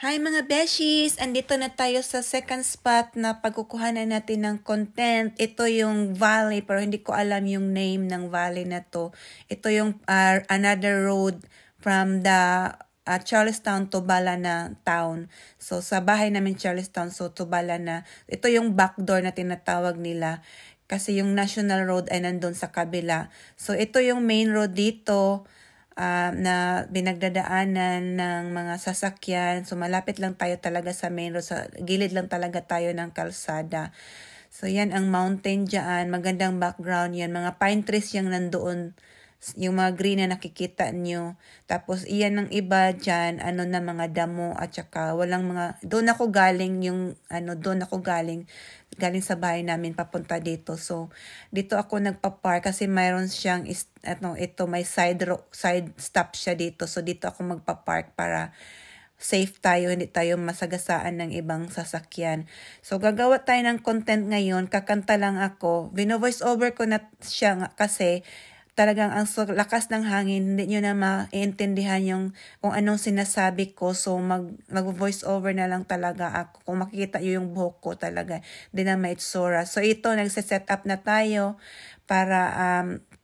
Hi mga beshies! Andito na tayo sa second spot na pagkukuhanan natin ng content. Ito yung valley pero hindi ko alam yung name ng valley na to. Ito yung another road from the Charlestown to Balana town. So sa bahay namin Charlestown, so to Balana. Ito yung backdoor na tinatawag nila. Kasi yung national road ay nandun sa kabila. So ito yung main road dito. Na binagdadaanan ng mga sasakyan. So, malapit lang tayo talaga sa main road. Sa gilid lang talaga tayo ng kalsada. So, yan ang mountain dyan. Magandang background yan. Mga pine trees yung nandoon. Yung mga green na nakikita nyo. Tapos, iyan ng iba dyan. Na mga damo at saka walang mga... Doon ako galing galing sa bahay namin papunta dito. So, dito ako nagpa-park kasi mayroon siyang may side stop siya dito. So, dito ako magpa-park para safe tayo, hindi tayo masagasaan ng ibang sasakyan. So, gagawa tayo ng content ngayon. Kakanta lang ako. Voice over ko na siya kasi talagang ang lakas ng hangin, hindi nyo na maintindihan kung anong sinasabi ko. So, mag-voice over na lang talaga ako. Kung makikita nyo yung buhok ko talaga, hindi na maitsura. So, ito, nagsiset up na tayo para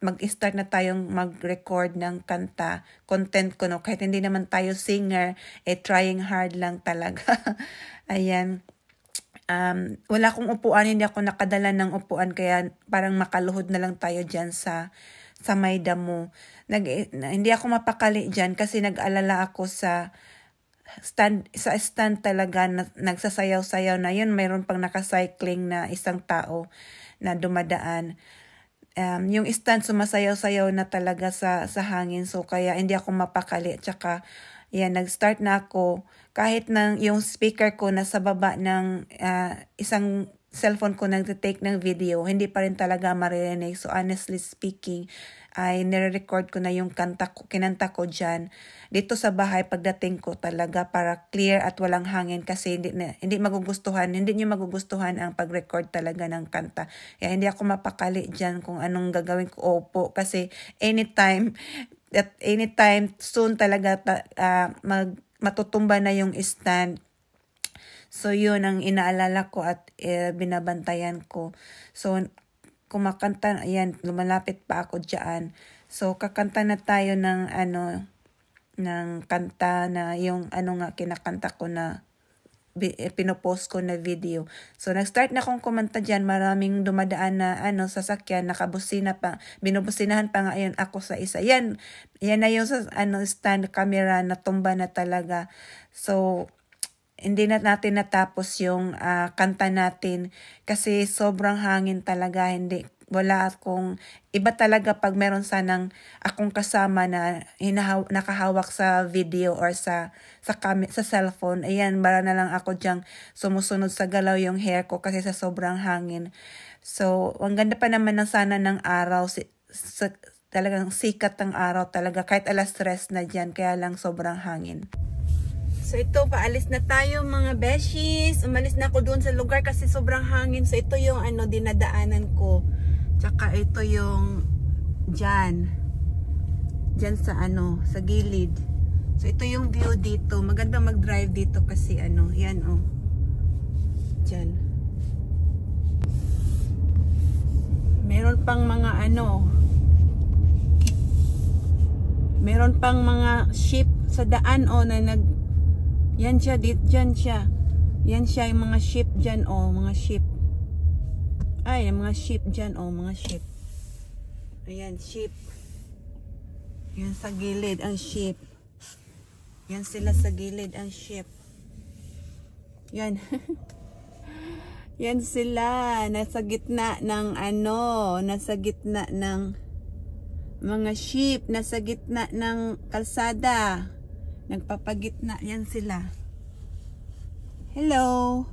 mag-start na tayong mag-record ng kanta. Content ko, no? Kahit hindi naman tayo singer, trying hard lang talaga. Ayan. Wala akong upuan, hindi ako nakadala ng upuan, kaya parang makaluhod na lang tayo dyan sa may damo. Hindi ako mapakali dyan kasi nag-alala ako sa stand talaga na nagsasayaw-sayaw na yun. Mayroon pang nakacycling na isang tao na dumadaan. Yung stand sumasayaw-sayaw na talaga sa hangin. So kaya hindi ako mapakali. Tsaka yan, nag-start na ako. Kahit yung speaker ko nasa baba ng isang cellphone ko nag-take ng video, hindi pa rin talaga maririnig. So honestly speaking, ay nire-record ko na yung kinanta ko dyan. Dito sa bahay pagdating ko talaga para clear at walang hangin kasi hindi nyo magugustuhan ang pag-record talaga ng kanta. Kaya hindi ako mapakali dyan kung anong gagawin ko. Opo, kasi anytime soon talaga matutumba na yung stand. So, yun ang inaalala ko at binabantayan ko. So, kumakanta, ayan, lumalapit pa ako dyan. So, kakanta na tayo ng kanta na yung kinakanta ko na pinopost ko na video. So, nag-start na akong kumanta dyan. Maraming dumadaan na sasakyan, nakabusina pa. Binubusinahan pa nga yun ako sa isa. Yan na yung stand camera na tumba na talaga. So, hindi na natin natapos yung kanta natin kasi sobrang hangin talaga. Wala akong, iba talaga pag meron sanang akong kasama na nakahawak sa video or sa cellphone. Ayan, bara na lang ako dyang sumusunod sa galaw yung hair ko kasi sa sobrang hangin. So, ang ganda pa naman sana ng araw. Talagang sikat ng araw talaga kahit 3:00 na dyan, kaya lang sobrang hangin. So ito, paalis na tayo mga beshies. Umalis na ako doon sa lugar kasi sobrang hangin. So ito yung dinadaanan ko. Tsaka ito yung dyan sa sa gilid. So ito yung view dito. Maganda mag-drive dito kasi yan dyan. Meron pang mga meron pang mga ship sa daan na yan siya, dyan siya. Yan siya, yung mga ship dyan, mga ship. Ay, yung mga ship dyan, mga ship. Ayan, ship. Yan sa gilid, ang ship. Yan sila sa gilid, ang ship. Yan. Yan sila, nasa gitna ng nasa gitna ng mga ship, nasa gitna ng kalsada. Nagpapagitna, yan sila. Hello.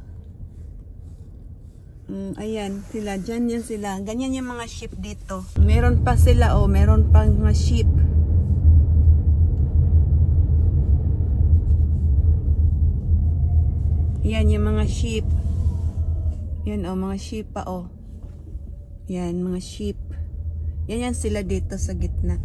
Ayan sila, dyan yan sila. Ganyan yung mga ship dito. Meron pa sila, meron pang mga ship. Yan yung mga ship. Yan mga ship pa Yan, mga ship. Yan sila dito sa gitna.